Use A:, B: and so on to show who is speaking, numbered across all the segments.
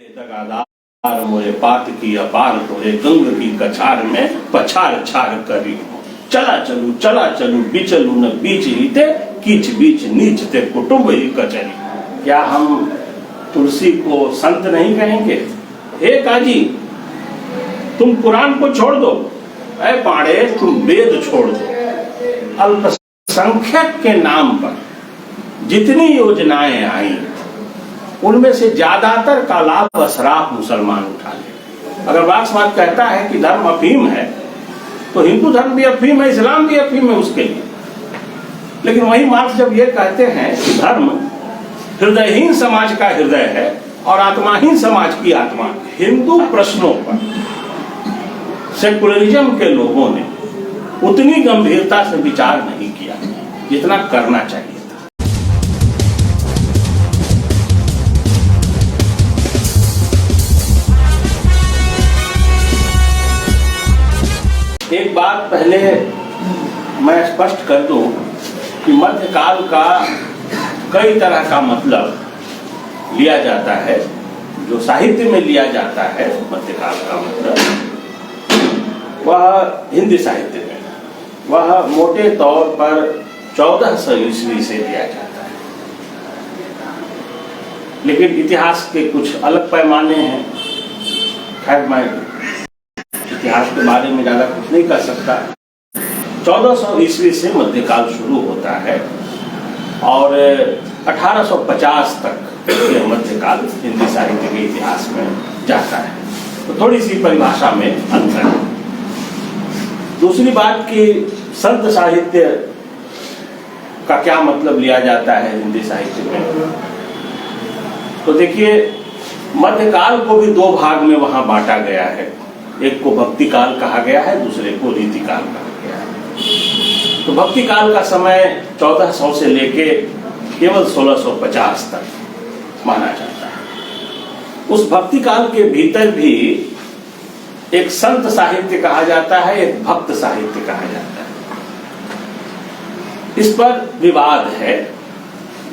A: दगादार मोरे पात की अपार तोरे गंग की कछार में पछार छार करी चला चलू बिचलू न बीच रीते कीच बीच नीच ते कुटुंब ही कचरी। क्या हम तुलसी को संत नहीं कहेंगे? हे काजी, तुम कुरान को छोड़ दो, ऐ पाड़े तुम वेद छोड़ दो। अल्पसंख्यक के नाम पर जितनी योजनाएं आई उनमें से ज्यादातर का लाभ अशराफ मुसलमान उठा ले। अगर मार्क्सवाद कहता है कि धर्म अफीम है तो हिंदू धर्म भी अफीम है, इस्लाम भी अफीम है उसके लिए। लेकिन वही मार्क्स जब ये कहते हैं कि धर्म हृदयहीन समाज का हृदय है और आत्माहीन समाज की आत्मा, हिंदू प्रश्नों पर सेकुलरिज्म के लोगों ने उतनी गंभीरता से विचार नहीं किया जितना करना चाहिए। एक बात पहले मैं स्पष्ट कर दूं कि मध्यकाल का कई तरह का मतलब लिया जाता है। जो साहित्य में लिया जाता है मध्यकाल का मतलब वह हिंदी साहित्य में वह मोटे तौर पर 1400 ईस्वी से लिया जाता है। लेकिन इतिहास के कुछ अलग पैमाने हैं। खैर मैं इतिहास के बारे में ज्यादा कुछ नहीं कर सकता। 1400 ईस्वी से मध्यकाल शुरू होता है और 1850 तक यह मध्यकाल हिंदी साहित्य के इतिहास में जाता है। तो थोड़ी सी परिभाषा में अंतर है। दूसरी बात कि संत साहित्य का क्या मतलब लिया जाता है हिंदी साहित्य में, तो देखिए मध्यकाल को भी दो भाग में वहां बांटा गया है। एक को भक्ति काल कहा गया है, दूसरे को रीति काल कहा गया है। तो भक्ति काल का समय 1400 से लेके केवल 1650 तक माना जाता है। उस भक्ति काल के भीतर भी एक संत साहित्य कहा जाता है, एक भक्त साहित्य कहा जाता है। इस पर विवाद है।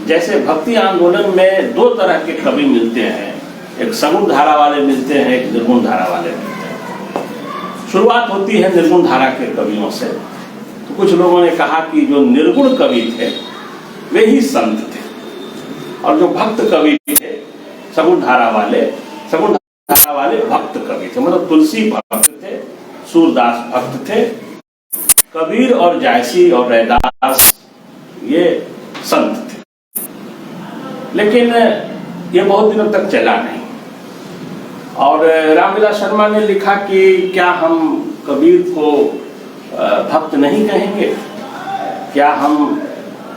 A: जैसे भक्ति आंदोलन में दो तरह के कवि मिलते हैं, एक सगुण धारा वाले मिलते हैं, एक निर्गुण धारा वाले मिलते हैं। शुरुआत होती है निर्गुण धारा के कवियों से। तो कुछ लोगों ने कहा कि जो निर्गुण कवि थे वे ही संत थे और जो भक्त कवि थे सगुण धारा वाले भक्त कवि थे। मतलब तुलसी भक्त थे, सूरदास भक्त थे, कबीर और जायसी और रैदास ये संत थे। लेकिन ये बहुत दिनों तक चला नहीं। और रामविलास शर्मा ने लिखा कि क्या हम कबीर को भक्त नहीं कहेंगे, क्या हम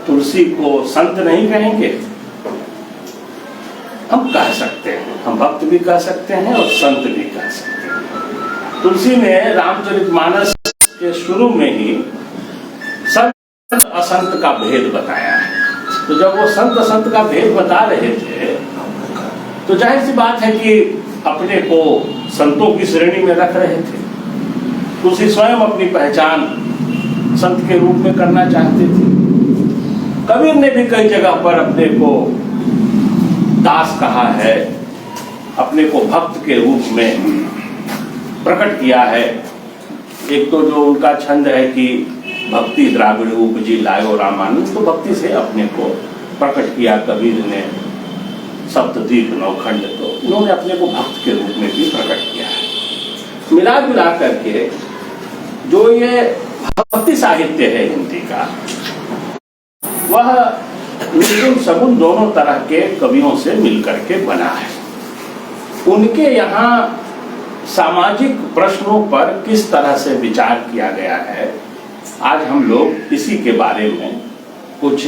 A: तुलसी को संत नहीं कहेंगे? हम कह सकते हैं, हम भक्त भी कह सकते हैं और संत भी कह सकते हैं। तुलसी ने रामचरितमानस के शुरू में ही संत असंत का भेद बताया है। तो जब वो संत असंत का भेद बता रहे थे तो जाहिर सी बात है कि अपने को संतों की श्रेणी में रख रहे थे। तुलसी स्वयं अपनी पहचान संत के रूप में करना चाहते थे। कबीर ने भी कई जगह पर अपने को दास कहा है, अपने को भक्त के रूप में प्रकट किया है। एक तो जो उनका छंद है कि भक्ति द्राविड़ उपजी लायो रामानंद, तो भक्ति से अपने को प्रकट किया कबीर ने। सप्तद्वीप नौखंड, तो उन्होंने अपने को भक्त के रूप में भी प्रकट किया है। मिला करके जो ये भक्ति साहित्य है हिंदी का, वह निर्गुण सगुण दोनों तरह के कवियों से मिलकर के बना है। उनके यहाँ सामाजिक प्रश्नों पर किस तरह से विचार किया गया है, आज हम लोग इसी के बारे में कुछ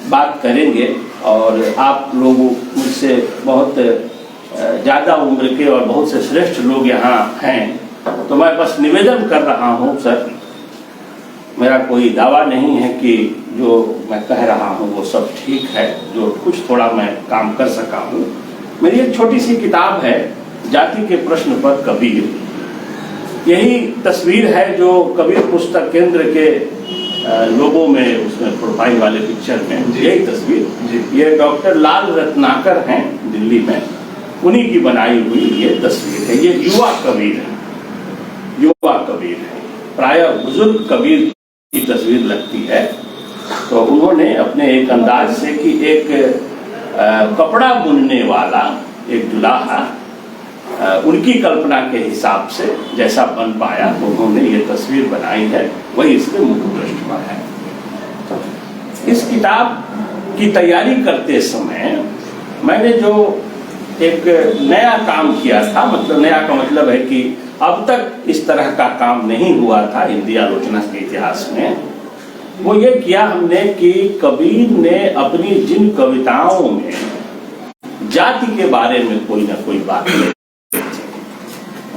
A: बात करेंगे। और आप लोग मुझसे बहुत ज़्यादा उम्र के और बहुत से श्रेष्ठ लोग यहाँ हैं, तो मैं बस निवेदन कर रहा हूँ सर, मेरा कोई दावा नहीं है कि जो मैं कह रहा हूँ वो सब ठीक है। जो कुछ थोड़ा मैं काम कर सका हूँ, मेरी एक छोटी सी किताब है जाति के प्रश्न पर कबीर। यही तस्वीर है जो कबीर पुस्तक केंद्र के लोगों में, उसमें प्रोफाइल वाले पिक्चर में यही तस्वीर, ये डॉक्टर लाल रत्नाकर हैं दिल्ली में, उन्हीं की बनाई हुई ये तस्वीर है। ये युवा कबीर है, युवा कबीर है, प्रायः बुजुर्ग कबीर की तस्वीर लगती है। तो उन्होंने अपने एक अंदाज से कि एक कपड़ा बुनने वाला एक दुल्हा, उनकी कल्पना के हिसाब से जैसा बन पाया तो उन्होंने ये तस्वीर बनाई है, वही इसके मुख्य पृष्ठ पर है। इस किताब की तैयारी करते समय मैंने जो एक नया काम किया था, मतलब नया का मतलब है कि अब तक इस तरह का काम नहीं हुआ था हिंदी आलोचना के इतिहास में, वो ये किया हमने कि कबीर ने अपनी जिन कविताओं में जाति के बारे में कोई ना कोई बात की,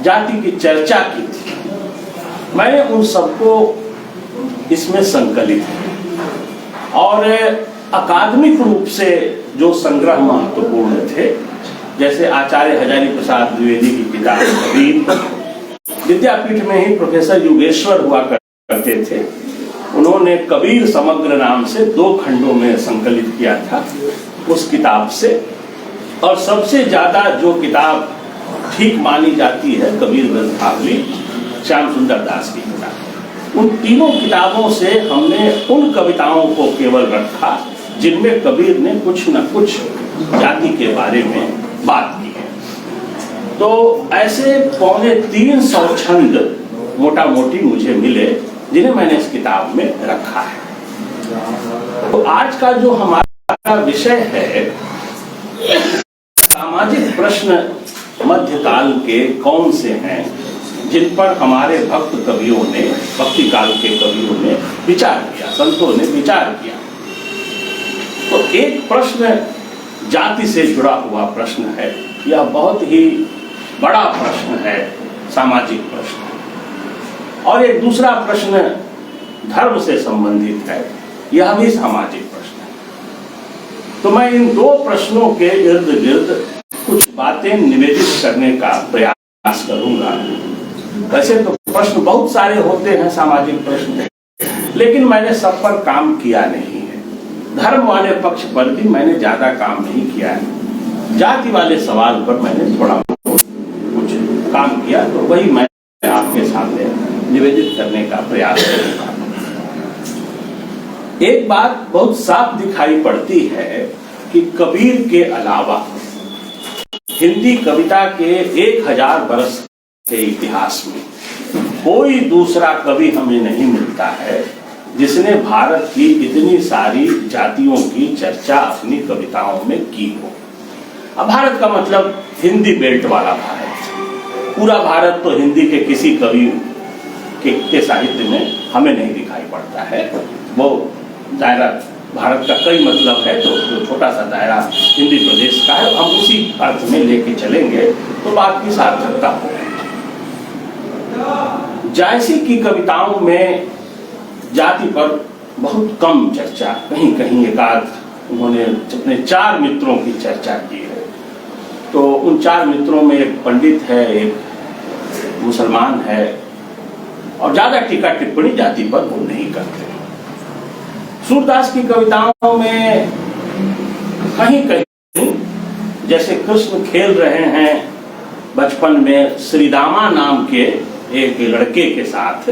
A: जाति की चर्चा की थी, मैंने उन सबको इसमें संकलित किया। और अकादमिक रूप से जो संग्रह महत्वपूर्ण थे, जैसे आचार्य हजारी प्रसाद द्विवेदी की किताब कबीर, विद्यापीठ में ही प्रोफेसर युगेश्वर हुआ करते थे, उन्होंने कबीर समग्र नाम से 2 खंडों में संकलित किया था उस किताब से। और सबसे ज्यादा जो किताब ठीक मानी जाती है कबीर ग्रंथावली, श्याम सुंदर दास की किताब। उन तीनों किताबों से हमने उन कविताओं को केवल रखा जिनमें कबीर ने कुछ न कुछ जाति के बारे में बात की है। तो ऐसे 350 छंद मोटा मोटी मुझे मिले, जिन्हें मैंने इस किताब में रखा है। तो आज का जो हमारा विषय है, सामाजिक प्रश्न मध्यकाल के कौन से हैं जिन पर हमारे भक्त कवियों ने, भक्ति काल के कवियों ने विचार किया, संतों ने विचार किया। तो एक प्रश्न जाति से जुड़ा हुआ प्रश्न है, यह बहुत ही बड़ा प्रश्न है, सामाजिक प्रश्न। और एक दूसरा प्रश्न धर्म से संबंधित है, यह भी सामाजिक प्रश्न है। तो मैं इन 2 प्रश्नों के इर्द गिर्द कुछ बातें निवेदित करने का प्रयास करूंगा। वैसे तो प्रश्न बहुत सारे होते हैं, सामाजिक प्रश्न, लेकिन मैंने सब पर काम किया नहीं है। धर्म वाले पक्ष पर भी मैंने ज्यादा काम नहीं किया है, जाति वाले सवाल पर मैंने थोड़ा कुछ काम किया, तो वही मैं आपके सामने निवेदित करने का प्रयास करूंगा। एक बात बहुत साफ दिखाई पड़ती है कि कबीर के अलावा हिंदी कविता के 1000 वर्ष के इतिहास में कोई दूसरा कवि हमें नहीं मिलता है जिसने भारत की इतनी सारी जातियों की चर्चा अपनी कविताओं में की हो। अब भारत का मतलब हिंदी बेल्ट वाला भारत, पूरा भारत तो हिंदी के किसी कवि के साहित्य में हमें नहीं दिखाई पड़ता है। वो दायरा भारत का कई मतलब है, तो जो छोटा सा दायरा हिंदी प्रदेश का है, हम उसी अर्थ में लेके चलेंगे तो बात की सार्थकता होगी। जायसी की कविताओं में जाति पर बहुत कम चर्चा, कहीं कहीं एकाध उन्होंने अपने 4 मित्रों की चर्चा की है। तो उन 4 मित्रों में एक पंडित है, एक मुसलमान है, और ज्यादा टीका टिप्पणी जाति पर वो नहीं करते। सूरदास की कविताओं में कहीं कहीं जैसे कृष्ण खेल रहे हैं बचपन में श्रीदामा नाम के एक लड़के के साथ,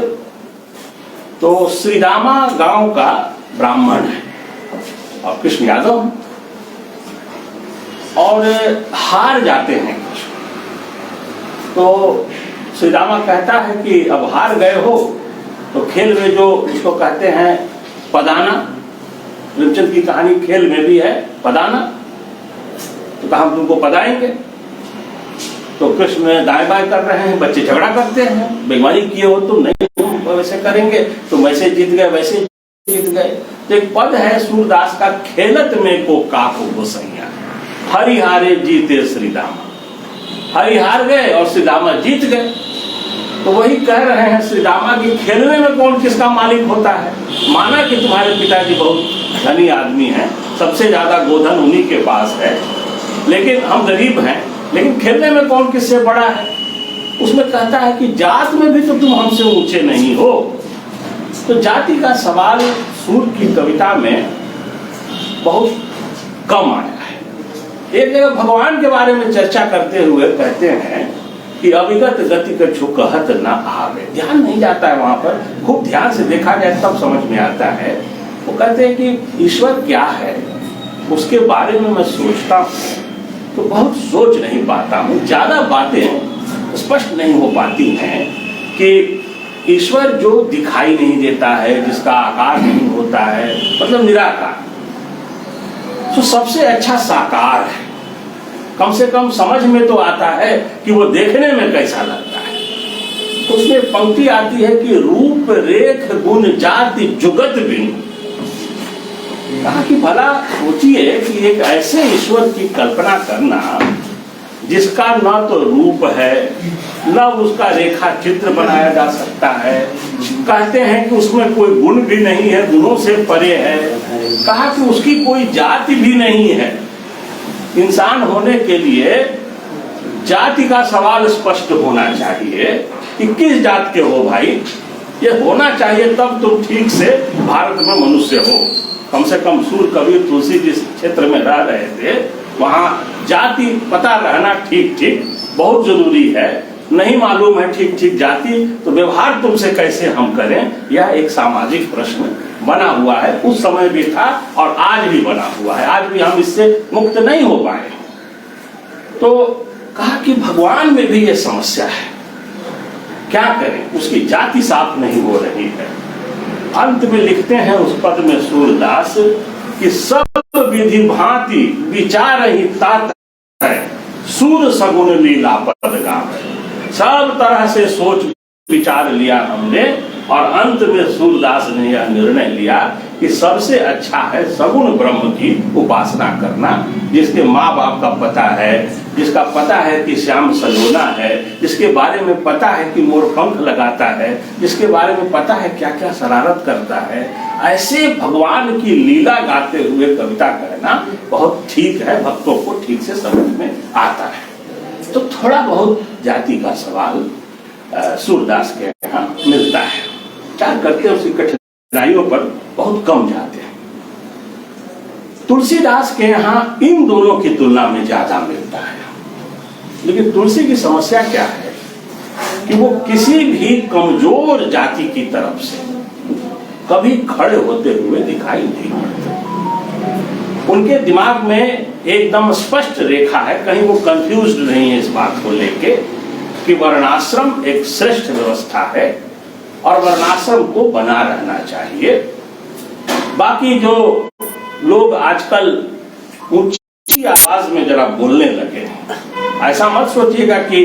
A: तो श्रीदामा गांव का ब्राह्मण है और कृष्ण यादव, और हार जाते हैं कृष्ण। तो श्रीदामा कहता है कि अब हार गए हो तो खेल में जो इसको कहते हैं पदाना, प्रेमचंद की कहानी खेल में भी है पदाना, तो कहा हम तुमको पदाएंगे। तो कृष्ण दाएं बाएं कर रहे हैं, बच्चे झगड़ा करते हैं, बेईमानी किए हो तुम, नहीं तुम वैसे करेंगे, तुम वैसे जीत गए, वैसे जीत गए। तो एक पद है सूरदास का, खेलत में को काको गोसैया, हरिहारे जीते श्रीदामा। हरिहार गए और श्रीदामा जीत गए। तो वही कह रहे हैं श्रीदामा की खेलने में कौन किसका मालिक होता है। माना कि तुम्हारे पिताजी बहुत धनी आदमी हैं, सबसे ज्यादा गोधन उन्हीं के पास है, लेकिन हम गरीब हैं, लेकिन खेलने में कौन किससे बड़ा है। उसमें कहता है कि जात में भी तो तुम हमसे ऊंचे नहीं हो, तो जाति का सवाल सूर की कविता में बहुत कम आया है। एक जगह भगवान के बारे में चर्चा करते हुए कहते हैं कि अविगत गति का जो कहत ना आवे, ध्यान नहीं जाता है वहां पर, खूब ध्यान से देखा जाए तब समझ में आता है। वो कहते हैं कि ईश्वर क्या है उसके बारे में मैं सोचता हूँ तो बहुत सोच नहीं पाता हूँ, ज्यादा बातें स्पष्ट नहीं हो पाती हैं कि ईश्वर जो दिखाई नहीं देता है, जिसका आकार नहीं होता है, मतलब निराकार, तो सबसे अच्छा साकार है। कम से कम समझ में तो आता है कि वो देखने में कैसा लगता है। तो उसमें पंक्ति आती है कि रूप रेख गुण जाति जुगत बिन। कहा कि भला सोचिए कि एक ऐसे ईश्वर की कल्पना करना जिसका न तो रूप है न उसका रेखा चित्र बनाया जा सकता है, कहते हैं कि उसमें कोई गुण भी नहीं है, गुणों से परे है, कहा कि उसकी कोई जाति भी नहीं है। इंसान होने के लिए जाति का सवाल स्पष्ट होना चाहिए कि किस जात के हो भाई, ये होना चाहिए, तब तुम ठीक से भारत में मनुष्य हो। कम से कम सूर कबीर तुलसी जिस क्षेत्र में रह रहे थे वहां जाति पता रहना ठीक ठीक बहुत जरूरी है। नहीं मालूम है ठीक ठीक जाति तो व्यवहार तुमसे कैसे हम करें, यह एक सामाजिक प्रश्न बना हुआ है। उस समय भी था और आज भी बना हुआ है, आज भी हम इससे मुक्त नहीं हो पाए। तो कहा कि भगवान में भी यह समस्या है, क्या करें, उसकी जाति साफ नहीं हो रही है। अंत में लिखते हैं उस पद में सूरदास कि सब विधि भांति विचार ही तात है, सूर सगुन लीला पद गावे। सब तरह से सोच विचार लिया हमने और अंत में सूरदास ने यह निर्णय लिया कि सबसे अच्छा है सगुण ब्रह्म की उपासना करना, जिसके माँ बाप का पता है, जिसका पता है कि श्याम सलोना है, जिसके बारे में पता है कि मोर पंख लगाता है, जिसके बारे में पता है क्या क्या शरारत करता है, ऐसे भगवान की लीला गाते हुए कविता कहना बहुत ठीक है, भक्तों को ठीक से समझ में आता है। तो थोड़ा बहुत जाति का सवाल सूरदास के यहाँ मिलता है, विचार करते उसकी कठिनाइयों पर बहुत कम जाते हैं। तुलसीदास के यहाँ इन दोनों की तुलना में ज्यादा मिलता है। लेकिन तुलसी की समस्या क्या है कि वो किसी भी कमजोर जाति की तरफ से कभी खड़े होते हुए दिखाई नहीं पड़ते। उनके दिमाग में एकदम स्पष्ट रेखा है, कहीं वो कंफ्यूज्ड नहीं है इस बात को लेके कि वर्णाश्रम एक श्रेष्ठ व्यवस्था है और वर्णाश्रम को बना रहना चाहिए। बाकी जो लोग आजकल ऊंची आवाज में जरा बोलने लगे, ऐसा मत सोचिएगा कि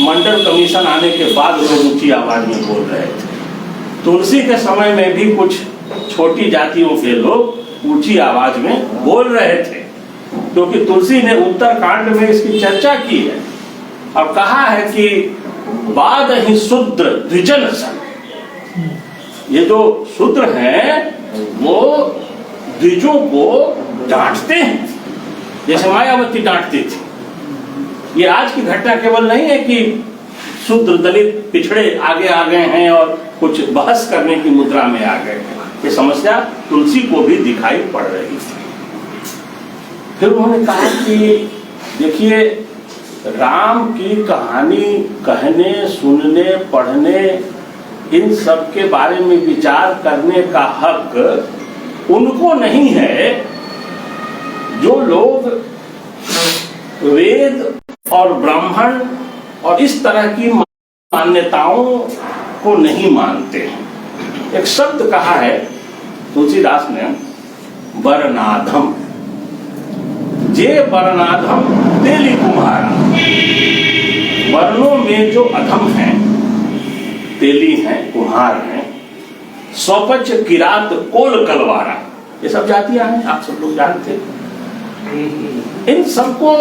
A: मंडल कमीशन आने के बाद लोग ऊंची आवाज में बोल रहे थे। तुलसी के समय में भी कुछ छोटी जातियों के लोग ऊंची आवाज में बोल रहे थे, क्योंकि तुलसी ने उत्तरकांड में इसकी चर्चा की है और कहा है कि बाद ही शूद्र द्विजन सन। ये जो शूद्र हैं वो द्विजों को डांटते हैं जैसे मायावती डांटती थी। ये आज की घटना केवल नहीं है कि शूद्र दलित पिछड़े आगे आ गए हैं और कुछ बहस करने की मुद्रा में आ गए हैं, ये समस्या तुलसी को भी दिखाई पड़ रही थी। फिर उन्होंने कहा कि देखिए, राम की कहानी कहने, सुनने, पढ़ने, इन सब के बारे में विचार करने का हक उनको नहीं है जो लोग वेद और ब्राह्मण और इस तरह की मान्यताओं को नहीं मानते हैं। एक शब्द कहा है तुलसीदास ने, वर्णाधम, जे वर्णाधम तेली कुम्हारा। वर्णों में जो अधम हैं, तेली हैं, कुम्हार हैं, स्वपच किरात कोल कलवारा, ये सब जातियां हैं, आप सब लोग जानते हैं। इन सबको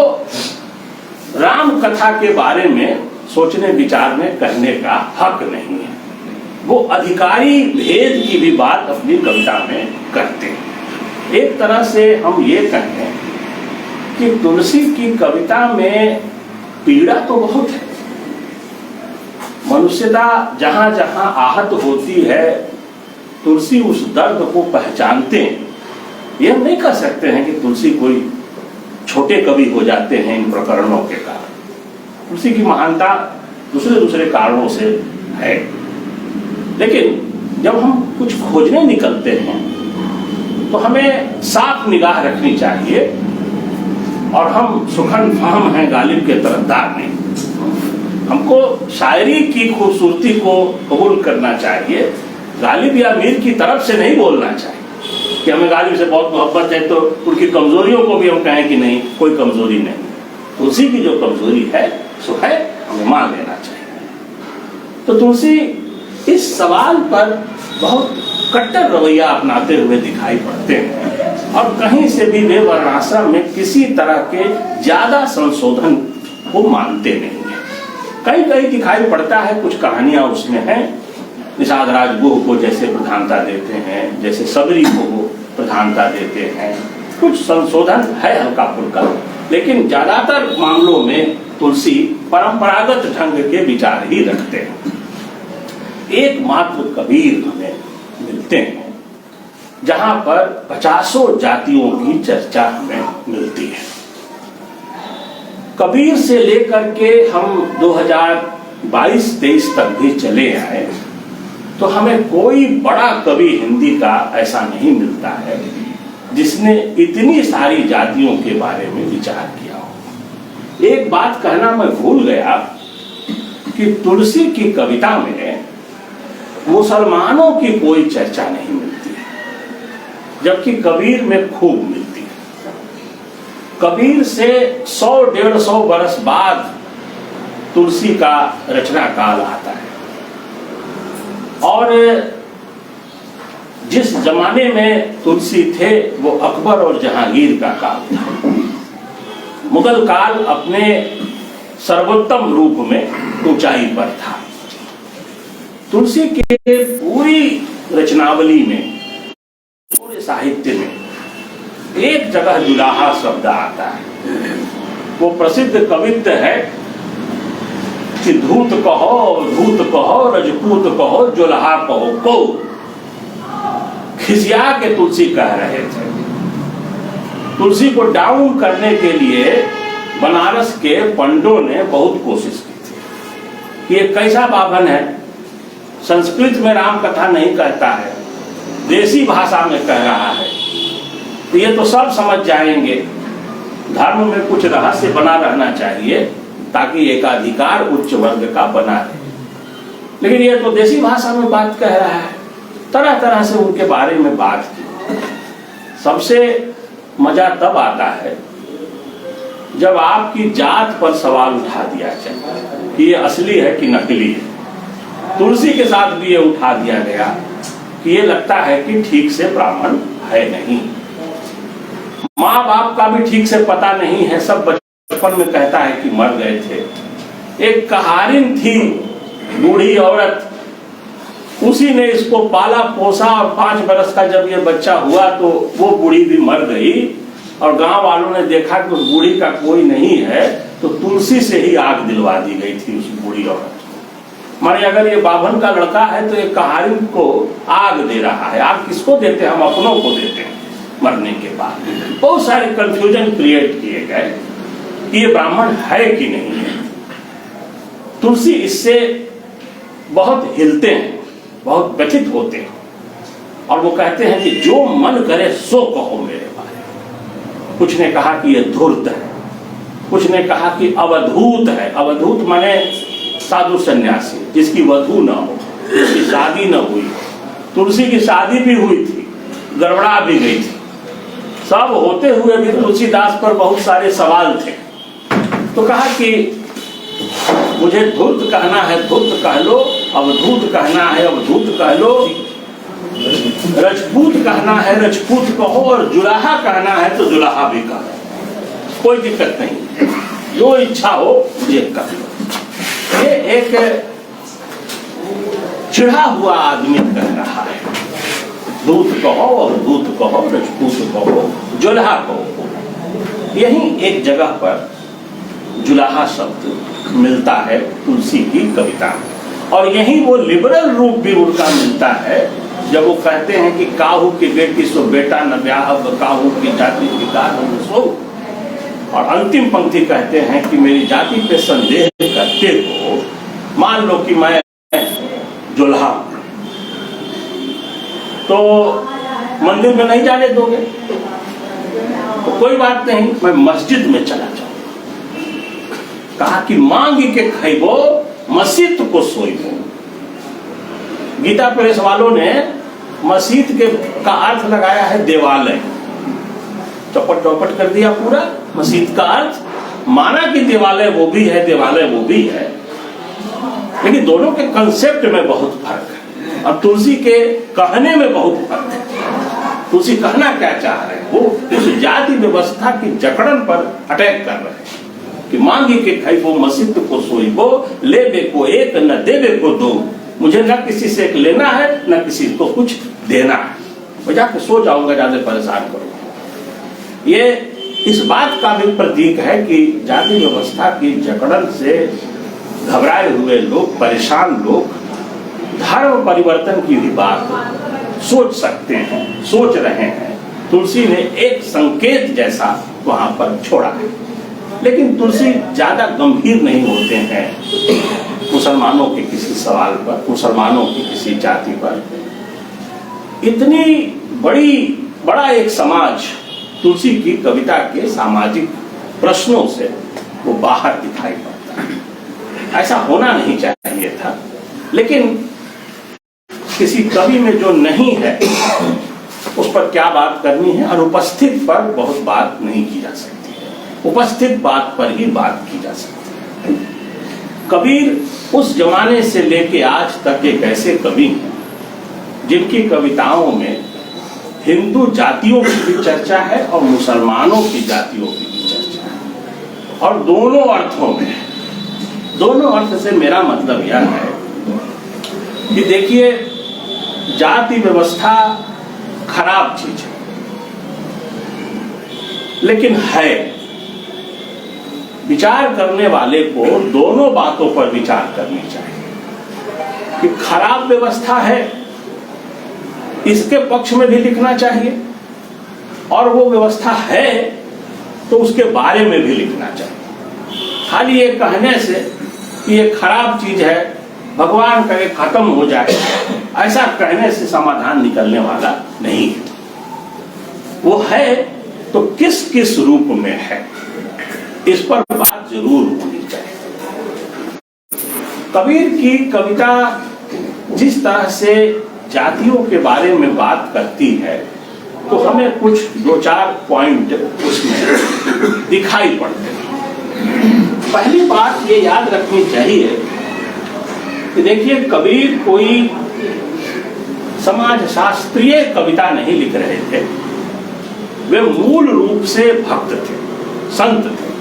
A: राम कथा के बारे में सोचने विचार में कहने का हक नहीं है। वो अधिकारी भेद की भी बात अपनी कविता में करते हैं। एक तरह से हम ये कहें कि तुलसी की कविता में पीड़ा तो बहुत है। मनुष्यता जहां जहां आहत होती है तुलसी उस दर्द को पहचानते हैं। ये हम नहीं कह सकते हैं कि तुलसी कोई छोटे कवि हो जाते हैं इन प्रकरणों के कारण। तुलसी की महानता दूसरे दूसरे कारणों से है, लेकिन जब हम कुछ खोजने निकलते हैं तो हमें साफ निगाह रखनी चाहिए, और हम सुखन फहम हैं गालिब के तरफदार नहीं। हमको शायरी की खूबसूरती को कबूल करना चाहिए, गालिब या मीर की तरफ से नहीं बोलना चाहिए कि हमें गालिब से बहुत मोहब्बत है तो उनकी कमजोरियों को भी हम कहें कि नहीं, कोई कमजोरी नहीं। तुलसी की जो कमजोरी है सो है, हमें मान लेना चाहिए। तो तुलसी इस सवाल पर बहुत कट्टर रवैया अपनाते हुए दिखाई पड़ते हैं, और कहीं से भी वे वर्णाश्रम में किसी तरह के ज्यादा संशोधन को मानते नहीं है। कहीं कहीं दिखाई पड़ता है, कुछ कहानियां उसमें हैं, निषाद राज गुह को जैसे प्रधानता देते हैं, जैसे सबरी को प्रधानता देते हैं, कुछ संशोधन है हल्का फुल्का, लेकिन ज्यादातर मामलों में तुलसी परंपरागत ढंग के विचार ही रखते हैं। एकमात्र कबीर हमें मिलते हैं जहां पर 50 जातियों की चर्चा हमें मिलती है। कबीर से लेकर के हम 2022-23 तक भी चले आए तो हमें कोई बड़ा कवि हिंदी का ऐसा नहीं मिलता है जिसने इतनी सारी जातियों के बारे में विचार किया हो। एक बात कहना मैं भूल गया कि तुलसी की कविता में मुसलमानों की कोई चर्चा नहीं मिलती है, जबकि कबीर में खूब मिलती है। कबीर से 100-150 बरस बाद तुलसी का रचना काल आता है, और जिस जमाने में तुलसी थे वो अकबर और जहांगीर का काल था। मुगल काल अपने सर्वोत्तम रूप में ऊंचाई पर था। तुलसी के पूरी रचनावली में, पूरे साहित्य में एक जगह जुलाहा शब्द आता है। वो प्रसिद्ध कवित्व है कि धूत कहो रजपूत कहो जुलाहा कहो को। खिसिया के तुलसी कह रहे थे। तुलसी को डाउन करने के लिए बनारस के पंडों ने बहुत कोशिश की थी कि ये कैसा बाभन है, संस्कृत में राम कथा नहीं कहता है, देसी भाषा में कह रहा है, तो ये तो सब समझ जाएंगे। धर्म में कुछ रहस्य बना रहना चाहिए ताकि एकाधिकार उच्च वर्ग का बना रहे, लेकिन ये तो देसी भाषा में बात कह रहा है। तरह तरह से उनके बारे में बात की। सबसे मजा तब आता है जब आपकी जात पर सवाल उठा दिया जाए कि ये असली है कि नकली है। तुलसी के साथ भी ये उठा दिया गया कि ये लगता है कि ठीक से ब्राह्मण है नहीं। माँ बाप का भी ठीक से पता नहीं है, सब बचपन में कहता है कि मर गए थे। एक कहारिन थी बूढ़ी औरत, उसी ने इसको पाला पोसा, और 5 बरस का जब ये बच्चा हुआ तो वो बूढ़ी भी मर गई, और गांव वालों ने देखा कि उस बूढ़ी का कोई नहीं है, तो तुलसी से ही आग दिलवा दी गई थी उस बूढ़ी औरत को। माने अगर ये बाभन का लड़का है तो ये कहारिन को आग दे रहा है। आग किसको देते हैं? हम अपनों को देते हैं मरने के बाद। बहुत सारे कंफ्यूजन क्रिएट किए गए कि ये ब्राह्मण है कि नहीं है। तुलसी इससे बहुत हिलते हैं, बहुत व्यथित होते हैं, और वो कहते हैं कि जो मन करे सो कहो मेरे बारे में। कुछ ने कहा कि ये धूर्त है, कुछ ने कहा कि अवधूत है। अवधूत माने साधु सन्यासी जिसकी वधू न हो, जिसकी शादी न हुई। तुलसी की शादी भी हुई थी, गड़बड़ा भी गई थी। सब होते हुए भी तुलसीदास पर बहुत सारे सवाल थे। तो कहा कि मुझे धूर्त कहना है धूर्त कह लो, अवधूत कहना है अवधूत कह लो, रजपूत कहना है रजपूत कहो, और जुलाहा कहना है तो जुलाहा भी कहो, कोई दिक्कत नहीं, जो इच्छा हो ये कर लो। ये एक चिढ़ा हुआ आदमी कह रहा है, दूत कहो अवधूत कहो रजपूत कहो जुलाहा कहो। यही एक जगह पर जुलाहा शब्द मिलता है तुलसी की कविता में, और यही वो लिबरल रूप भी उनका मिलता है जब वो कहते हैं कि काहू की बेटी सो बेटा न ब्याह, काहू की जाति विकार न सो, और अंतिम पंक्ति कहते हैं कि मेरी जाति पे संदेह करते हो, मान लो कि मैं जुल्हा, तो मंदिर में नहीं जाने दोगे? तो कोई बात नहीं, मैं मस्जिद में चला जाऊं। कहा कि मांग के खैबो मस्जिद को सोईबो। गीता प्रेस वालों ने मस्जिद के का अर्थ लगाया है देवालय, चौपट चौपट कर दिया पूरा। मस्जिद का अर्थ माना कि देवालय वो भी है, देवालय वो भी है, लेकिन दोनों के कंसेप्ट में बहुत फर्क है और तुलसी के कहने में बहुत फर्क है। तुलसी कहना क्या चाह रहे हैं, वो उस जाति व्यवस्था की जकड़न पर अटैक कर रहे हैं कि मांगी के खैबो मस्जिद को सोईबो, लेबे को एक न देवे को दो। मुझे न किसी से एक लेना है न किसी को कुछ देना है, मैं जाके सो जाऊंगा, ज्यादा परेशान करूंगा। ये इस बात का भी प्रतीक है कि जाति व्यवस्था की जकड़न से घबराए हुए लोग, परेशान लोग धर्म परिवर्तन की भी बात सोच सकते हैं, सोच रहे हैं। तुलसी ने एक संकेत जैसा वहां पर छोड़ा है, लेकिन तुलसी ज्यादा गंभीर नहीं होते हैं मुसलमानों के किसी सवाल पर, मुसलमानों की किसी जाति पर। इतनी बड़ा एक समाज तुलसी की कविता के सामाजिक प्रश्नों से वो बाहर दिखाई पड़ता है। ऐसा होना नहीं चाहिए था, लेकिन किसी कवि में जो नहीं है उस पर क्या बात करनी है, अनुपस्थित पर बहुत बात नहीं की जा सकती है, उपस्थित बात पर ही बात की जा सकती है। कबीर उस जमाने से लेके आज तक एक ऐसे कवि हैं जिनकी कविताओं में हिंदू जातियों की भी चर्चा है और मुसलमानों की जातियों की भी चर्चा है, और दोनों अर्थों में। दोनों अर्थ से मेरा मतलब यह है कि देखिए, जाति व्यवस्था खराब चीज है, लेकिन है। विचार करने वाले को दोनों बातों पर विचार करनी चाहिए कि खराब व्यवस्था है, इसके पक्ष में भी लिखना चाहिए, और वो व्यवस्था है तो उसके बारे में भी लिखना चाहिए। खाली ये कहने से कि ये खराब चीज है, भगवान करे खत्म हो जाए, ऐसा कहने से समाधान निकलने वाला नहीं है। वो है तो किस किस रूप में है, इस पर बात जरूर होनी चाहिए। कबीर की कविता जिस तरह से जातियों के बारे में बात करती है, तो हमें कुछ 2-4 पॉइंट उसमें दिखाई पड़ते हैं। पहली बात ये याद रखनी चाहिए कि देखिए, कबीर कोई समाज शास्त्रीय कविता नहीं लिख रहे थे, वे मूल रूप से भक्त थे, संत थे।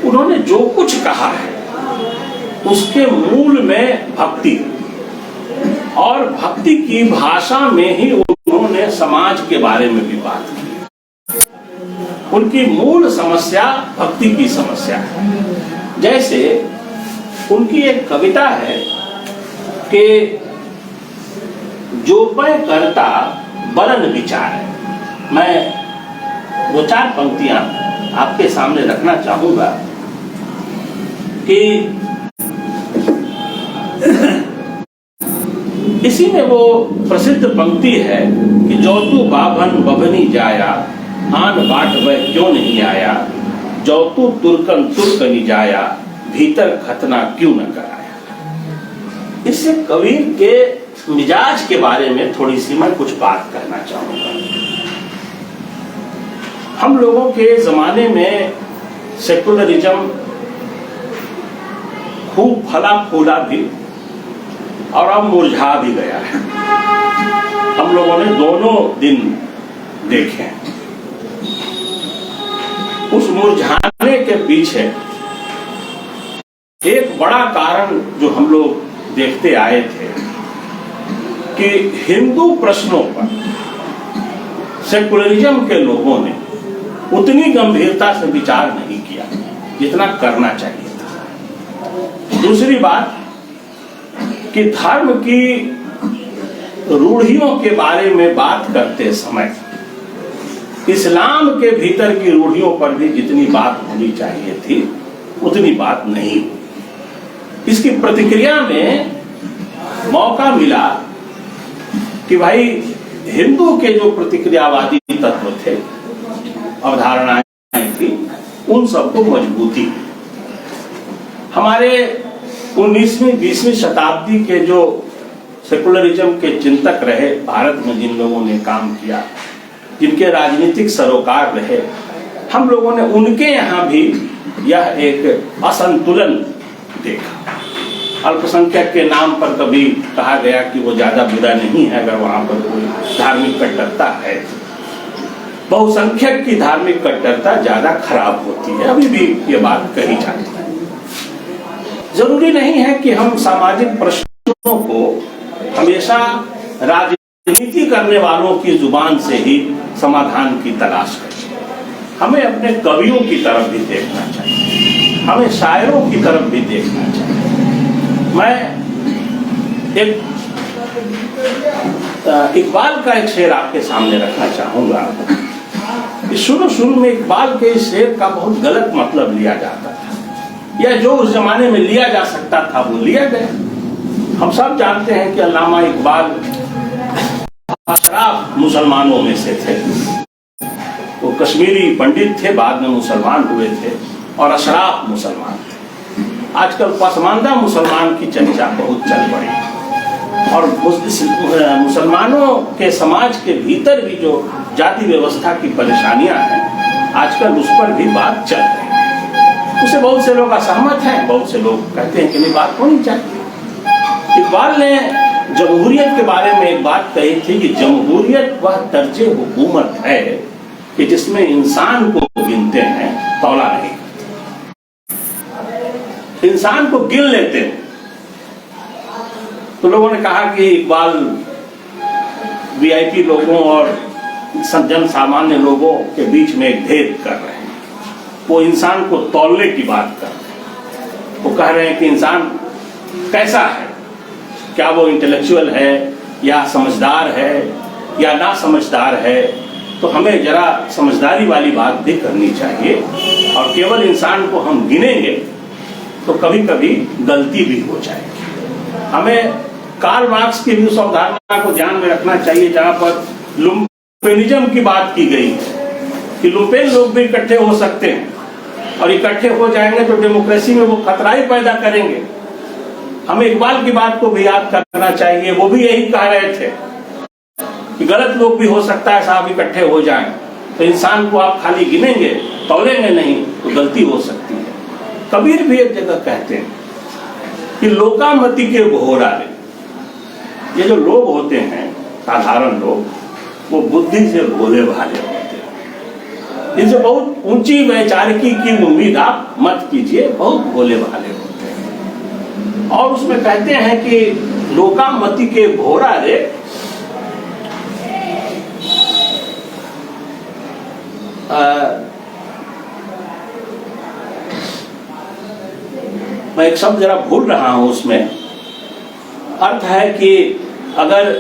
A: उन्होंने जो कुछ कहा है उसके मूल में भक्ति, और भक्ति की भाषा में ही उन्होंने समाज के बारे में भी बात की। उनकी मूल समस्या भक्ति की समस्या है। जैसे उनकी एक कविता है कि जो पै करता बरन विचार है। मैं 2-4 पंक्तियां आपके सामने रखना चाहूंगा कि इसी में वो प्रसिद्ध पंक्ति है कि जो तू बाभन बभनी जाया, आन बाट वह क्यों नहीं आया, जो तू तुर्कन तुर्कनी जाया, भीतर खतना क्यों न कराया। इससे कबीर के मिजाज के बारे में थोड़ी सी मैं कुछ बात कहना चाहूंगा। हम लोगों के जमाने में सेकुलरिज्म खूब फला फूला भी और अब मुरझा भी गया है। हम लोगों ने दोनों दिन देखे। उस मुरझाने के पीछे एक बड़ा कारण जो हम लोग देखते आए थे कि हिंदू प्रश्नों पर सेकुलरिज्म के लोगों ने उतनी गंभीरता से विचार नहीं किया जितना करना चाहिए था। दूसरी बात कि धर्म की रूढ़ियों के बारे में बात करते समय इस्लाम के भीतर की रूढ़ियों पर भी जितनी बात होनी चाहिए थी उतनी बात नहीं हुई। इसकी प्रतिक्रिया में मौका मिला कि भाई हिंदू के जो प्रतिक्रियावादी तत्व थे, अवधारणाएं थी, उन सबको मजबूती दी। हमारे 19वीं 20वीं शताब्दी के जो सेकुलरिज्म के चिंतक रहे भारत में, जिन लोगों ने काम किया, जिनके राजनीतिक सरोकार रहे, हम लोगों ने उनके यहाँ भी यह एक असंतुलन देखा। अल्पसंख्यक के नाम पर कभी कहा गया कि वो ज्यादा बुरा नहीं है अगर वहां पर कोई धार्मिक कट्टरता है। बहुसंख्यक की धार्मिक कट्टरता ज्यादा खराब होती है, अभी भी ये बात कही जाती है। जरूरी नहीं है कि हम सामाजिक प्रश्नों को हमेशा राजनीति करने वालों की जुबान से ही समाधान की तलाश करें। हमें अपने कवियों की तरफ भी देखना चाहिए, हमें शायरों की तरफ भी देखना चाहिए। मैं एक इकबाल का एक शेर आपके सामने रखना चाहूंगा। शुरू में इकबाल के इस शेर का बहुत गलत मतलब लिया जाता था, या जो उस जमाने में लिया जा सकता था वो लिया गया। हम सब जानते हैं कि अल्लामा इकबाल अशराफ मुसलमानों में से थे। वो कश्मीरी पंडित थे, बाद में मुसलमान हुए थे, और अशराफ मुसलमान थे। आजकल पसमानदा मुसलमान की चर्चा बहुत चल पड़ी, और मुसलमानों के समाज के भीतर भी जो जाति व्यवस्था की परेशानियां हैं, आजकल उस पर भी बात चल रही है। उसे बहुत से लोग असहमत हैं, बहुत से लोग कहते हैं कि नहीं, बात होनी चाहिए। इकबाल ने जमहूरियत के बारे में एक बात कही थी कि जमहूरियत वह तर्जे हुकूमत है कि जिसमें इंसान को गिनते हैं, तौला नहीं करते। इंसान को गिन लेते हैं। तो लोगों ने कहा कि इकबाल वीआईपी लोगों और जन सामान्य लोगों के बीच में एक भेद कर रहे हैं। वो इंसान को तौलने की बात कर रहे हैं। वो कह रहे हैं कि इंसान कैसा है, क्या वो इंटेलेक्चुअल है या समझदार है या ना समझदार है। तो हमें जरा समझदारी वाली बात भी करनी चाहिए, और केवल इंसान को हम गिनेंगे तो कभी कभी गलती भी हो जाएगी। हमें कार्ल मार्क्स की भी उस अवधारणा को ध्यान में रखना चाहिए जहां पर लुम्पेनिज्म की बात की गई कि लुम्पेन लोग भी इकट्ठे हो सकते हैं, और इकट्ठे हो जाएंगे तो डेमोक्रेसी में वो खतरा ही पैदा करेंगे। हमें इकबाल की बात को भी याद करना चाहिए। वो भी यही कह रहे थे कि गलत लोग भी हो सकता है साहब इकट्ठे हो जाएं, तो इंसान को आप खाली गिनेंगे, तौलेंगे नहीं, तो गलती हो सकती है। कबीर भी एक जगह कहते हैं कि लोकामति के घोराले, ये जो लोग होते हैं साधारण लोग, वो बुद्धि से भोले भाले होते हैं। इनसे बहुत ऊंची वैचारिकी की उम्मीद आप मत कीजिए, बहुत भोले भाले होते हैं। और उसमें कहते हैं कि लोकामति के घोराले मैं एक शब्द जरा भूल रहा हूं, उसमें अर्थ है कि अगर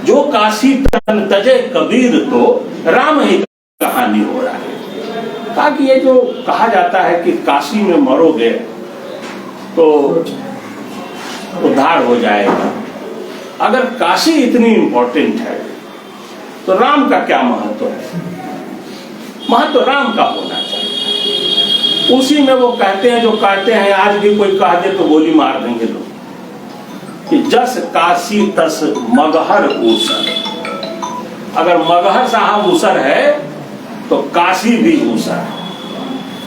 A: जो काशी तन तजे कबीर तो राम ही कहानी हो रहा है। ताकि ये जो कहा जाता है कि काशी में मरोगे तो उद्धार हो जाएगा, अगर काशी इतनी इंपॉर्टेंट है तो राम का क्या महत्व है? महत्व राम का होना चाहिए। उसी में वो कहते हैं, जो कहते हैं आज भी कोई कह दे तो गोली मार देंगे लोग कि जस काशी तस मगहर ऊसर। अगर मगहर साहब ऊसर है तो काशी भी ऊसर है।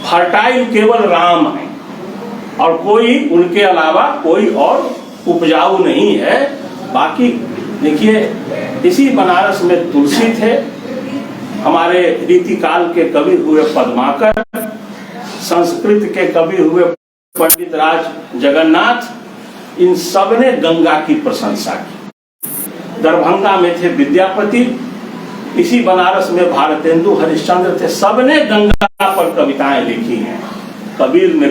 A: फर्टाइल केवल राम है, और कोई उनके अलावा कोई और उपजाऊ नहीं है। बाकी देखिए, इसी बनारस में तुलसी थे, हमारे रीतिकाल के कवि हुए पद्माकर, संस्कृत के कवि हुए पंडित राज जगन्नाथ, इन सब ने गंगा की प्रशंसा की। दरभंगा में थे विद्यापति, इसी बनारस में भारतेंदु हरिश्चंद्र थे, सबने गंगा पर कविताएं लिखी हैं। कबीर ने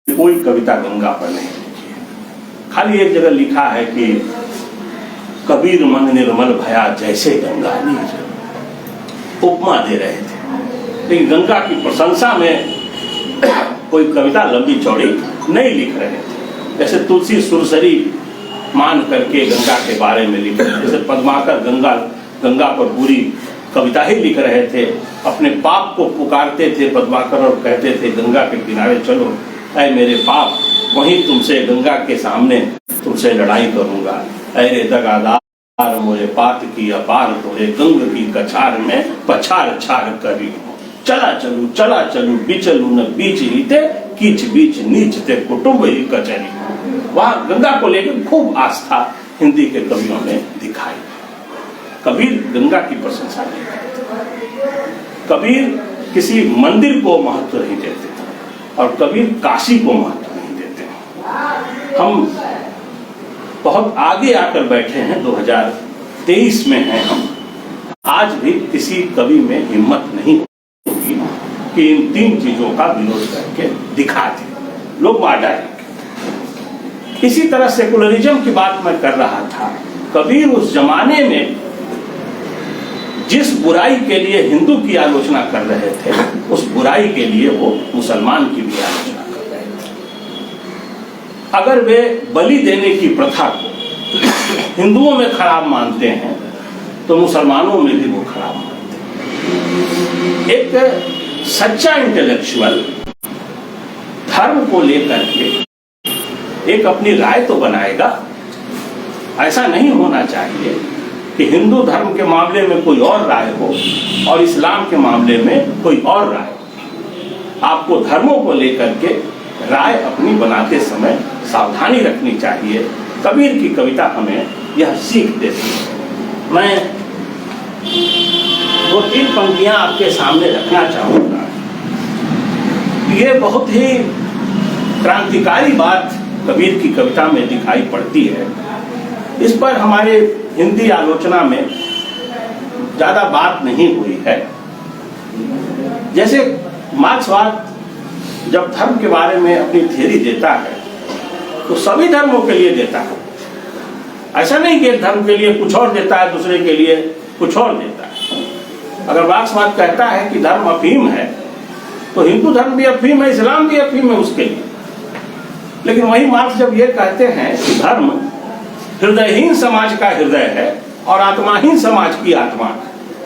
A: कोई कविता गंगा पर नहीं लिखी है। खाली एक जगह लिखा है कि कबीर मन निर्मल भया जैसे गंगा नीर, उपमा दे रहे थे। लेकिन गंगा की प्रशंसा में कोई कविता लंबी चौड़ी नहीं लिख रहे थे। जैसे तुलसी सुरसरी मान करके गंगा के बारे में लिख रहे थे, जैसे पद्माकर गंगा पर पूरी कविता ही लिख रहे थे। अपने पाप को पुकारते थे पद्माकर और कहते थे गंगा के किनारे चलो ऐ मेरे पाप, वहीं तुमसे गंगा के सामने तुमसे लड़ाई करूंगा। अरे दगादार मोरे पात की अपार तोरे, गंग की कछार में पछार छार करी। चला चलू बिचलू न बीच रीते, कीच बीच नीच ते कुटुंब ही कचरी। वहां गंगा को लेकर खूब आस्था हिंदी के कवियों ने दिखाई। कबीर गंगा की प्रशंसा नहीं करते, कबीर किसी मंदिर को महत्व नहीं देते और कबीर काशी को महत्व नहीं देते। हम बहुत आगे आकर बैठे हैं, 2023 में हैं हम। आज भी किसी कवि में हिम्मत नहीं होगी कि इन तीन चीजों का विरोध करके दिखा दे, लोग मार डालेंगे। इसी तरह सेकुलरिज्म की बात मैं कर रहा था। कबीर उस जमाने में जिस बुराई के लिए हिंदू की आलोचना कर रहे थे, उस बुराई के लिए वो मुसलमान की भी आलोचना कर रहे थे। अगर वे बलि देने की प्रथा को हिंदुओं में खराब मानते हैं तो मुसलमानों में भी वो खराब मानते हैं। एक सच्चा इंटेलेक्चुअल धर्म को लेकर के एक अपनी राय तो बनाएगा। ऐसा नहीं होना चाहिए कि हिंदू धर्म के मामले में कोई और राय हो और इस्लाम के मामले में कोई और राय हो। आपको धर्मों को लेकर के राय अपनी बनाते समय सावधानी रखनी चाहिए। कबीर की कविता हमें यह सीख देती है। मैं 2-3 पंक्तियां आपके सामने रखना चाहूंगा। ये बहुत ही क्रांतिकारी बात कबीर की कविता में दिखाई पड़ती है। इस पर हमारे हिंदी आलोचना में ज्यादा बात नहीं हुई है। जैसे मार्क्सवाद जब धर्म के बारे में अपनी थ्योरी देता है तो सभी धर्मों के लिए देता है। ऐसा नहीं कि एक धर्म के लिए कुछ और देता है, दूसरे के लिए कुछ और देता है। अगर मार्क्सवाद कहता है कि धर्म अफीम है तो हिंदू धर्म भी अफीम है, इस्लाम भी अफीम है उसके लिए। लेकिन वही मार्क्स जब ये कहते हैं कि धर्म हृदयहीन समाज का हृदय है और आत्माहीन समाज की आत्मा,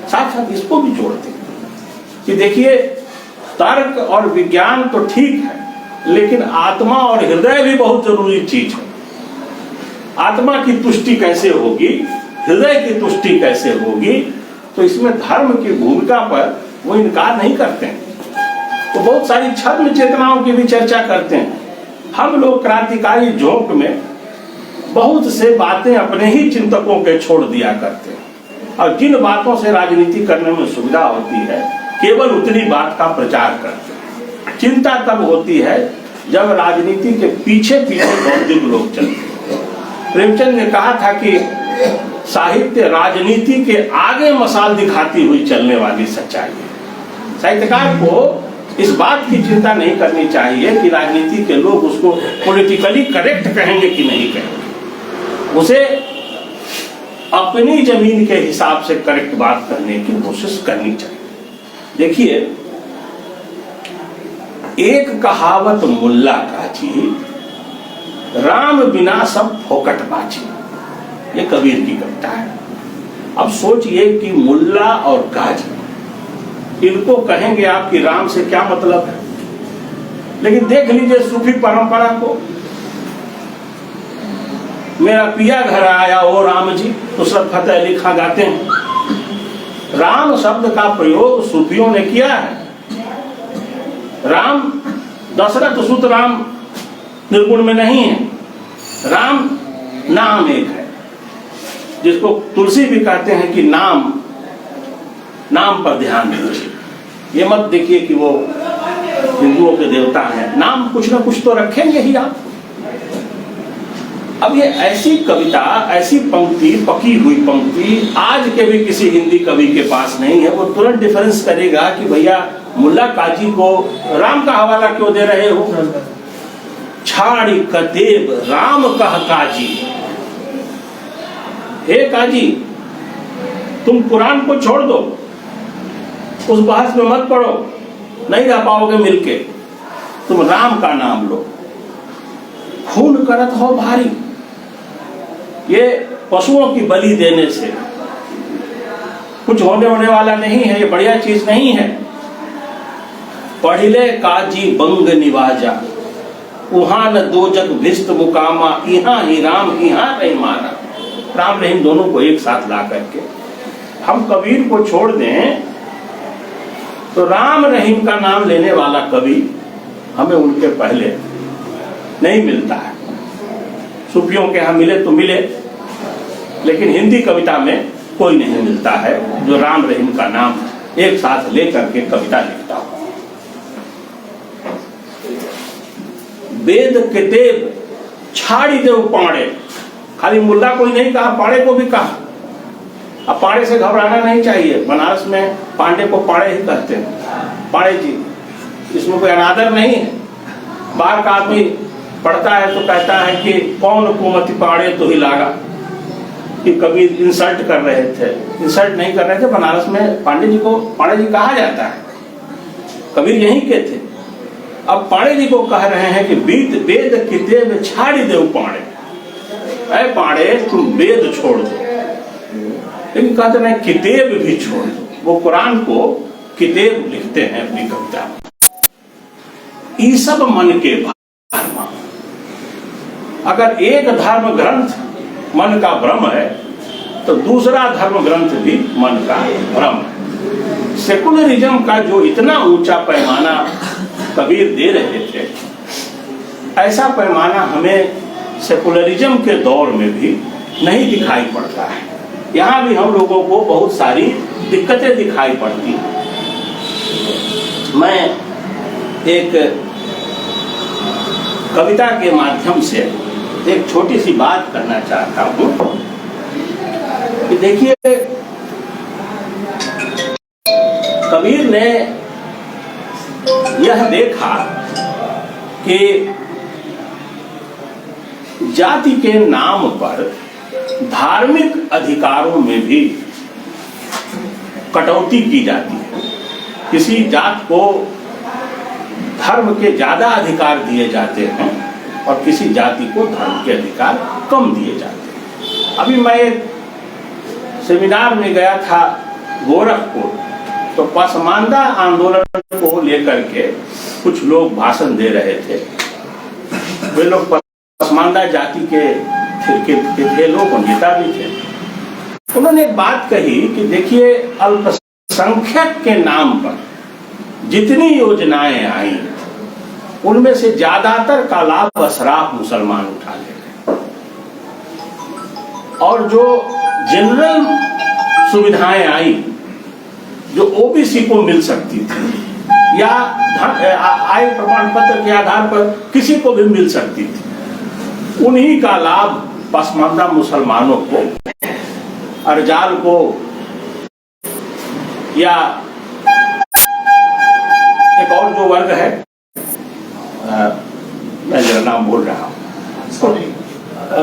A: साथ साथ इसको भी जोड़ते हैं कि देखिए तर्क और विज्ञान तो ठीक है, लेकिन आत्मा और हृदय भी बहुत जरूरी चीज है। आत्मा की तुष्टि कैसे होगी, हृदय की तुष्टि कैसे होगी, तो इसमें धर्म की भूमिका पर वो इनकार नहीं करते हैं। तो बहुत सारी छद्म चेतनाओं की भी चर्चा करते हैं। हम लोग क्रांतिकारी झोंक में बहुत से बातें अपने ही चिंतकों के छोड़ दिया करते हैं और जिन बातों से राजनीति करने में सुविधा होती है केवल उतनी बात का प्रचार करते हैं। चिंता तब होती है जब राजनीति के पीछे पीछे बौद्धिक लोग चलते हैं। प्रेमचंद ने कहा था कि साहित्य राजनीति के आगे मसाल दिखाती हुई चलने वाली सच्चाई है। साहित्यकार को इस बात की चिंता नहीं करनी चाहिए कि राजनीति के लोग उसको पॉलिटिकली करेक्ट कहेंगे कि नहीं कहेंगे। उसे अपनी जमीन के हिसाब से करेक्ट बात करने की कोशिश करनी चाहिए। देखिए, एक कहावत मुल्ला काजी, राम बिना सब फोकट बाजी। ये कबीर की कविता है। अब सोचिए कि मुल्ला और काजी, इनको कहेंगे आप कि राम से क्या मतलब है। लेकिन देख लीजिए सूफी परंपरा को, मेरा पिया घर आया ओ राम जी, नुसरत फतेह अली खां गाते हैं। राम शब्द का प्रयोग सूफियों ने किया है। राम दशरथ सुत राम निर्गुण में नहीं है। राम नाम एक है, जिसको तुलसी भी कहते हैं कि नाम पर ध्यान दीजिए। ये मत देखिए कि वो हिंदुओं के देवता हैं, नाम कुछ ना कुछ तो रखेंगे ही आप। अब ये ऐसी कविता, ऐसी पंक्ति, पकी हुई पंक्ति आज के भी किसी हिंदी कवि के पास नहीं है। वो तुरंत डिफरेंस करेगा कि भैया मुल्ला काजी को राम का हवाला क्यों दे रहे हो। छाड़ी कतेब राम कह काजी। हे काजी, तुम कुरान को छोड़ दो, उस बहस में मत पड़ो, नहीं रह पाओगे मिलके, तुम राम का नाम लो। खून करत हो भारी, ये पशुओं की बलि देने से कुछ होने वाला नहीं है, ये बढ़िया चीज नहीं है। पढ़िले काजी बंग निवाजा, उहाँ न दो जग भिष्ट मुकामा, यहाँ ही राम यहाँ नहीं माना। राम रहीम दोनों को एक साथ ला करके हम कबीर को छोड़ दें तो राम रहीम का नाम लेने वाला कवि हमें उनके पहले नहीं मिलता है। सूफियों के यहाँ मिले तो मिले, लेकिन हिंदी कविता में कोई नहीं मिलता है जो राम रहीम का नाम एक साथ लेकर के कविता लिखता हो। वेद किताब छाड़ी दे पाड़े, खाली मुल्ला कोई नहीं कहा, पाड़े को भी कहा। अब पाड़े से घबराना नहीं चाहिए, बनारस में पांडे को पाड़े ही कहते हैं, पाड़े जी, इसमें कोई अनादर नहीं है। बाहर का आदमी पढ़ता है तो कहता है कि कौन कुमति पाड़े तो ही लागा, कि कभी इंसल्ट कर रहे थे। इंसल्ट नहीं कर रहे थे, बनारस में पांडे जी को पाड़े जी कहा जाता है, कबीर यहीं के थे। अब पाड़े जी को कह रहे हैं कि वेद किताब छाड़ी दे पाड़े, ऐ पाड़े तुम वेद छोड़ दो, लेकिन कहते नहीं किताब भी छोड़ दो। वो कुरान को किताब लिखते हैं अपनी कविता में। ई सब मन के धर्म, अगर एक धर्म ग्रंथ मन का भ्रम है तो दूसरा धर्म ग्रंथ भी मन का भ्रम है। सेकुलरिज्म का जो इतना ऊंचा पैमाना कबीर दे रहे थे, ऐसा पैमाना हमें सेकुलरिज्म के दौर में भी नहीं दिखाई पड़ता है। यहाँ भी हम लोगों को बहुत सारी दिक्कतें दिखाई पड़ती हैं। मैं एक कविता के माध्यम से एक छोटी सी बात करना चाहता हूँ कि देखिए, कबीर ने यह देखा कि जाति के नाम पर धार्मिक अधिकारों में भी कटौती की जाती है। किसी जात को धर्म के ज्यादा अधिकार दिए जाते हैं और किसी जाति को धर्म के अधिकार कम दिए जाते हैं। अभी मैं एक सेमिनार में गया था गोरखपुर, तो पसमानदा आंदोलन को लेकर के कुछ लोग भाषण दे रहे थे। वे लोग पसमानदा जाति के लोग, नेता भी थे। उन्होंने एक बात कही कि देखिए, अल्पसंख्यक के नाम पर जितनी योजनाएं आई उनमें से ज्यादातर का लाभ अशराफ मुसलमान उठा ले रहे, और जो जनरल सुविधाएं आई जो ओबीसी को मिल सकती थी या आय प्रमाण पत्र के आधार पर किसी को भी मिल सकती थी, उन्हीं का लाभ पसमानदा मुसलमानों को, अर्जाल को या एक और जो वर्ग है, मैं जरा नाम बोल रहा हूँ,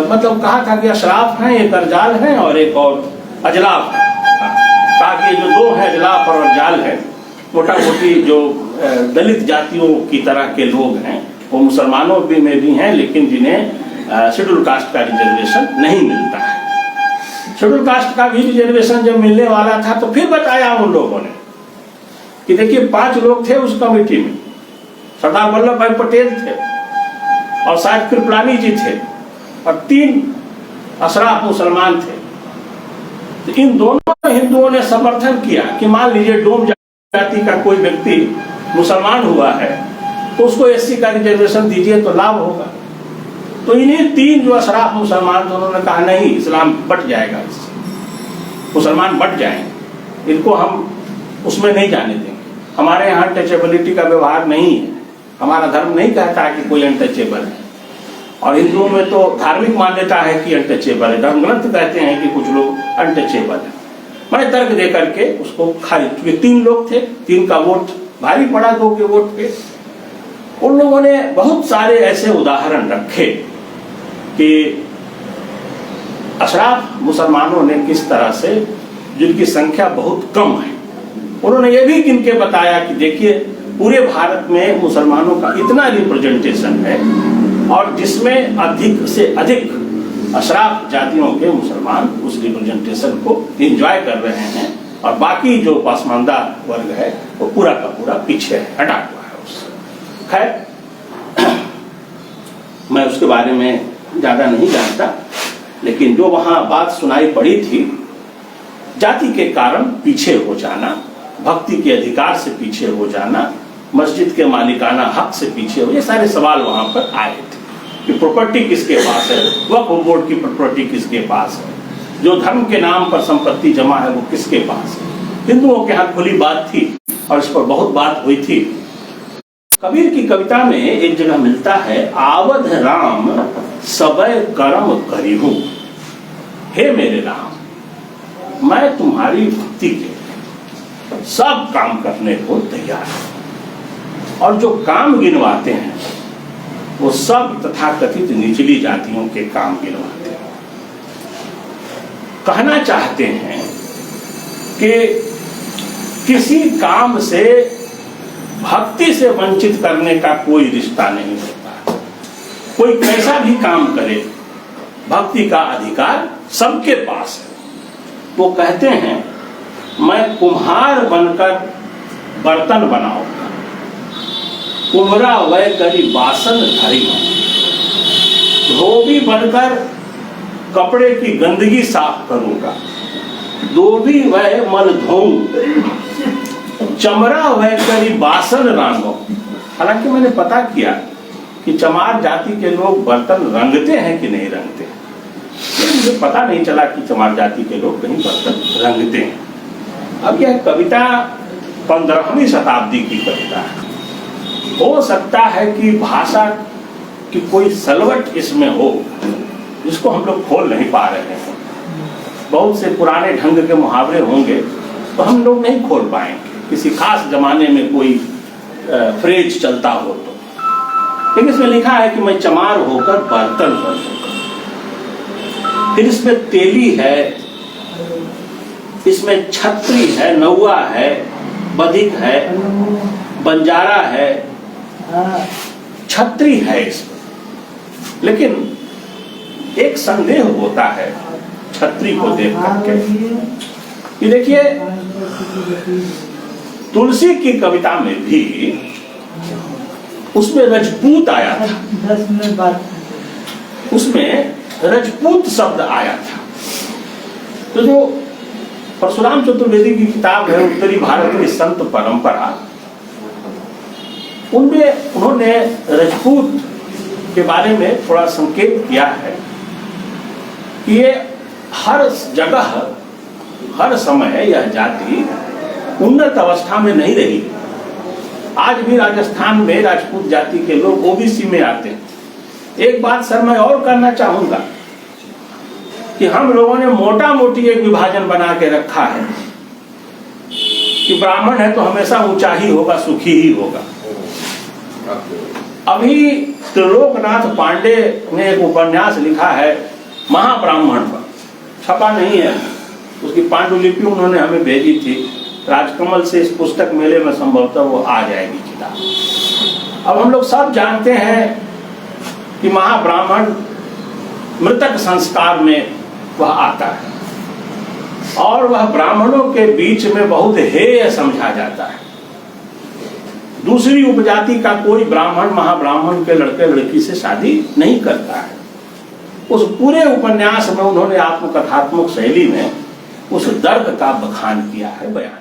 A: मतलब कहा था कि अशराफ हैं, एक अर्जाल हैं और एक और अजलाफ है। कहा कि जो दो है अजलाफ और अर्जाल है, मोटा मोटी जो दलित जातियों की तरह के लोग हैं वो मुसलमानों में भी हैं, लेकिन जिन्हें शेड्यूल कास्ट का रिजर्वेशन नहीं मिलता है। शेड्यूल कास्ट का भी रिजर्वेशन जब मिलने वाला था तो फिर बताया उन लोगों ने कि देखिए 5 लोग थे उस कमेटी में, सरदार वल्लभ भाई पटेल थे और शायद कृपलानी जी थे और 3 अशराफ मुसलमान थे। तो इन दोनों हिंदुओं ने समर्थन किया कि मान लीजिए डोम जाति का कोई व्यक्ति मुसलमान हुआ है तो उसको एससी का रिजर्वेशन दीजिए तो लाभ होगा। तो इन्हीं 3 जो अशराफ मुसलमान थे उन्होंने कहा नहीं, इस्लाम बट जाएगा, मुसलमान बट जाएंगे, इनको हम उसमें नहीं जाने देंगे। हमारे यहाँ अनटचेबिलिटी का व्यवहार नहीं है, हमारा धर्म नहीं कहता है कि कोई अनटचेबल है, और हिंदुओं में तो धार्मिक मान्यता है कि अनटचेबल है, धर्म ग्रंथ कहते हैं कि कुछ लोग अनटचेबल है। मैंने तर्क दे करके उसको खारिज, 3 लोग थे, 3 का वोट भारी पड़ा, 2 के वोट पे उन लोगों ने बहुत सारे ऐसे उदाहरण रखे कि अशराफ मुसलमानों ने किस तरह से, जिनकी संख्या बहुत कम है, उन्होंने ये भी गिन के बताया कि देखिए पूरे भारत में मुसलमानों का इतना रिप्रेजेंटेशन है और जिसमें अधिक से अधिक अशराफ जातियों के मुसलमान उस रिप्रेजेंटेशन को एंजॉय कर रहे हैं और बाकी जो पसमानदा वर्ग है वो पूरा का पूरा पीछे है, हटा हुआ है उससे। खैर मैं उसके बारे में ज़्यादा नहीं जानता, लेकिन जो वहाँ बात सुनाई पड़ी थी, जाति के कारण पीछे हो जाना, भक्ति के अधिकार से पीछे हो जाना, मस्जिद के मालिकाना हक से पीछे हो, ये सारे सवाल वहाँ पर आए थे कि प्रॉपर्टी किसके पास है, वक्फ बोर्ड की प्रॉपर्टी किसके पास है, जो धर्म के नाम पर संपत्ति जमा है वो किसके पास है। हिंदुओं के यहाँ खुली बात थी और इस पर बहुत बात हुई थी। कबीर की कविता में एक जगह मिलता है, आवध राम सबय कर्म करिहूं, हे मेरे राम मैं तुम्हारी भक्ति के सब काम करने को तैयार हूं। और जो काम गिनवाते हैं वो सब तथाकथित निचली जातियों के काम गिनवाते हैं। कहना चाहते हैं कि किसी काम से भक्ति से वंचित करने का कोई रिश्ता नहीं होता। कोई कैसा भी काम करे, भक्ति का अधिकार सबके पास है। वो कहते हैं मैं कुम्हार बनकर बर्तन बनाऊंगा, कुम्हरा वह करी बासन धरी, धोबी बनकर कपड़े की गंदगी साफ करूंगा, धोबी वह मल धोऊं, चमड़ा वह करी बासन रांगो। हालांकि मैंने पता किया कि चमार जाति के लोग बर्तन रंगते हैं कि नहीं रंगते, लेकिन मुझे पता नहीं चला कि चमार जाति के लोग कहीं बर्तन रंगते हैं। अब यह कविता 15वीं शताब्दी की कविता है। हो सकता है कि भाषा की कोई सलवट इसमें हो जिसको हम लोग खोल नहीं पा रहे हैं। बहुत से पुराने ढंग के मुहावरे होंगे तो हम लोग नहीं खोल पाएंगे, किसी खास जमाने में कोई फ्रेज चलता हो तो। लेकिन इसमें लिखा है कि मैं चमार होकर बर्तन बनूंगा। फिर इसमें तेली है, इसमें छत्री है, नौआ है, बधिक है, बंजारा है, छत्री है इसमें। लेकिन एक संदेह होता है छत्री को देख करके कि देखिए तुलसी की कविता में भी उसमें रजपूत आया था, उसमें रजपूत शब्द आया था। तो जो परशुराम चतुर्वेदी की किताब है उत्तरी भारत की संत परंपरा, उनमें उन्होंने रजपूत के बारे में थोड़ा संकेत किया है कि ये हर जगह हर समय यह जाति उन्नत अवस्था में नहीं रही। आज भी राजस्थान में राजपूत जाति के लोग ओबीसी में आते हैं। एक बात सर मैं और करना चाहूंगा कि हम लोगों ने मोटा मोटी एक विभाजन बना के रखा है कि ब्राह्मण है तो हमेशा ऊंचा ही होगा, सुखी ही होगा। अभी त्रिलोकनाथ पांडे ने एक उपन्यास लिखा है महाब्राह्मण पर, छपा नहीं है, उसकी पांडुलिपि उन्होंने हमें भेजी थी। राजकमल से इस पुस्तक मेले में संभवतः वो आ जाएगी किताब। अब हम लोग सब जानते हैं कि महाब्राह्मण मृतक संस्कार में वह आता है और वह ब्राह्मणों के बीच में बहुत हेय समझा जाता है। दूसरी उपजाति का कोई ब्राह्मण महाब्राह्मण के लड़के लड़की से शादी नहीं करता है। उस पूरे उपन्यास में उन्होंने आत्मकथात्मक शैली में उस दर्द का बखान किया है, बयान।